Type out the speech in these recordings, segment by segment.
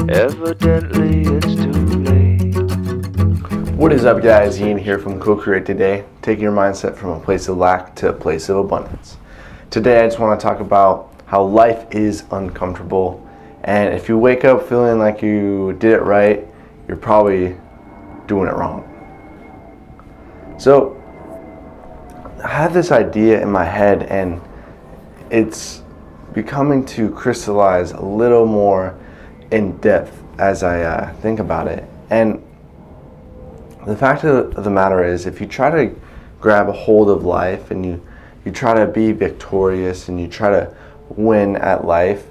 Evidently it's too late. What is up, guys? Ian here from Co-Create Today, taking your mindset from a place of lack to a place of abundance. Today I just want to talk about how life is uncomfortable, and if you wake up feeling like you did it right, you're probably doing it wrong. So I have this idea in my head, and it's becoming to crystallize a little more in depth as I think about it. And the fact of the matter is, if you try to grab a hold of life and you try to be victorious and you try to win at life,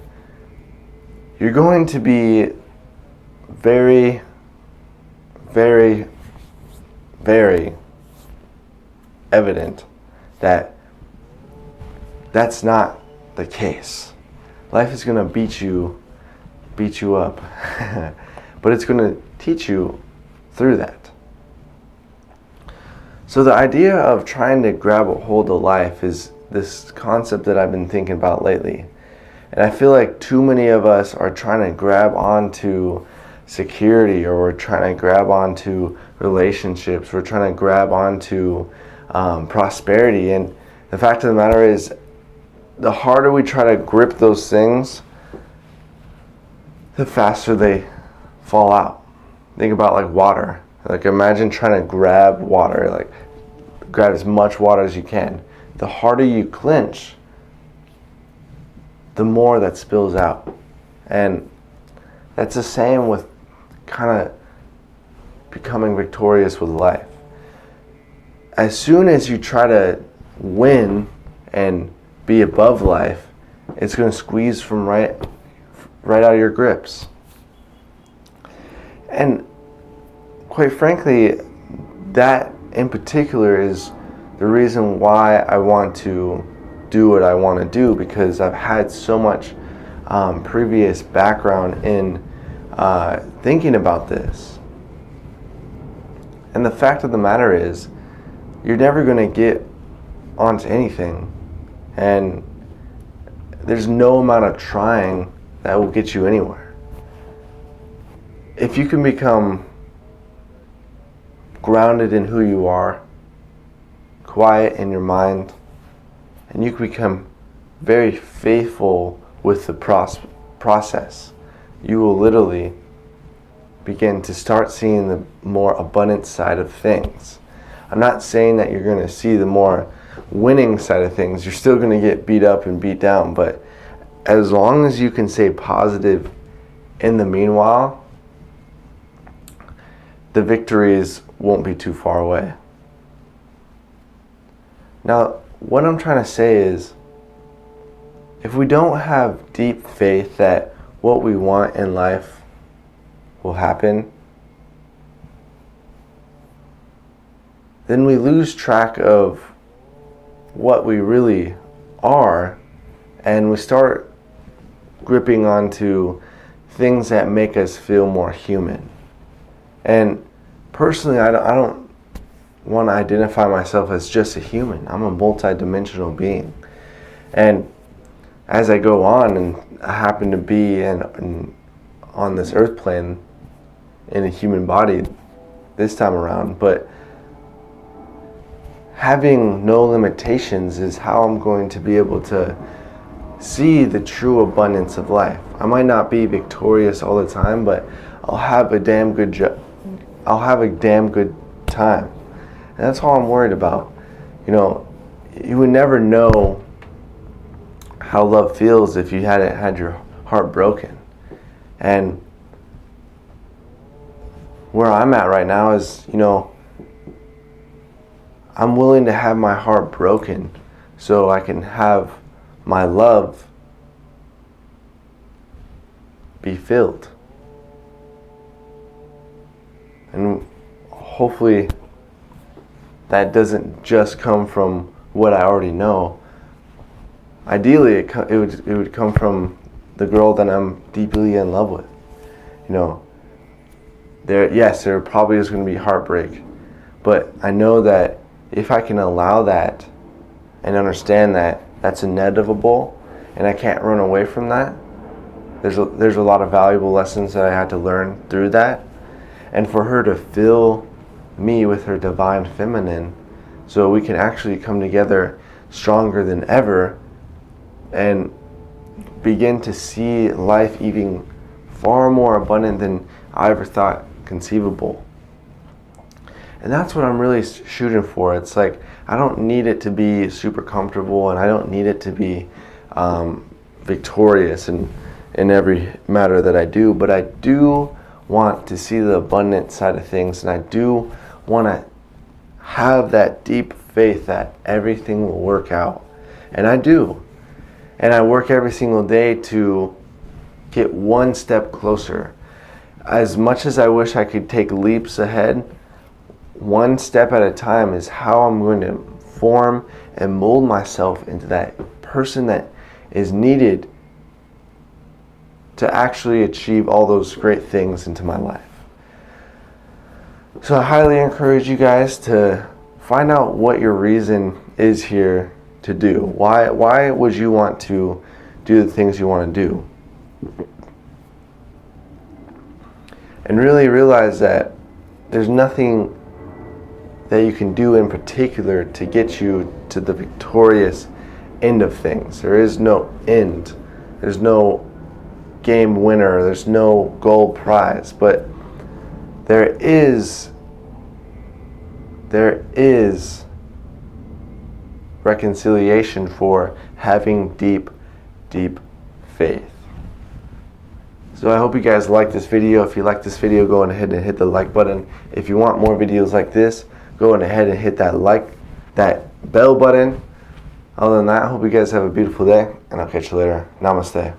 you're going to be very, very, very evident that that's not the case. Life is going to beat you up, but it's going to teach you through that. So the idea of trying to grab a hold of life is this concept that I've been thinking about lately. And I feel like too many of us are trying to grab onto security, or we're trying to grab onto relationships, we're trying to grab onto prosperity. And the fact of the matter is, the harder we try to grip those things, the faster they fall out. Think about like water. Like, imagine trying to grab water, like grab as much water as you can. The harder you clench, the more that spills out. And that's the same with kind of becoming victorious with life. As soon as you try to win and be above life, it's going to squeeze from right out of your grips. And quite frankly, that in particular is the reason why I want to do what I want to do, because I've had so much previous background in thinking about this. And the fact of the matter is, you're never going to get onto anything, and there's no amount of trying that will get you anywhere. If you can become grounded in who you are, quiet in your mind, and you can become very faithful with the process, you will literally begin to start seeing the more abundant side of things. I'm not saying that you're going to see the more winning side of things. You're still going to get beat up and beat down, but as long as you can stay positive in the meanwhile, the victories won't be too far away. Now, what I'm trying to say is, if we don't have deep faith that what we want in life will happen, then we lose track of what we really are, and we start gripping onto things that make us feel more human. And personally, I don't want to identify myself as just a human. I'm a multi-dimensional being. And as I go on, and I happen to be on this earth plane in a human body this time around, but having no limitations is how I'm going to be able to see the true abundance of life. I might not be victorious all the time, but I'll have a damn good time. And that's all I'm worried about. You know, you would never know how love feels if you hadn't had your heart broken. And where I'm at right now is, you know, I'm willing to have my heart broken so I can have my love be filled. And hopefully that doesn't just come from what I already know. Ideally, it would come from the girl that I'm deeply in love with. You know, there probably is going to be heartbreak, but I know that if I can allow that and understand that that's inevitable and I can't run away from that, There's a lot of valuable lessons that I had to learn through that. And for her to fill me with her divine feminine so we can actually come together stronger than ever and begin to see life even far more abundant than I ever thought conceivable. And that's what I'm really shooting for. It's like, I don't need it to be super comfortable, and I don't need it to be victorious in every matter that I do, but I do want to see the abundant side of things, and I do want to have that deep faith that everything will work out. And I do. And I work every single day to get one step closer. As much as I wish I could take leaps ahead, one step at a time is how I'm going to form and mold myself into that person that is needed to actually achieve all those great things into my life. So I highly encourage you guys to find out what your reason is here to do. Why would you want to do the things you want to do? And really realize that there's nothing that you can do in particular to get you to the victorious end of things. There is no end. There's no game winner. There's no gold prize. But there is reconciliation for having deep faith. So I hope you guys like this video. If you like this video, go on ahead and hit the like button. If you want more videos like this, go on ahead and hit that bell button. Other than that, I hope you guys have a beautiful day, and I'll catch you later. Namaste.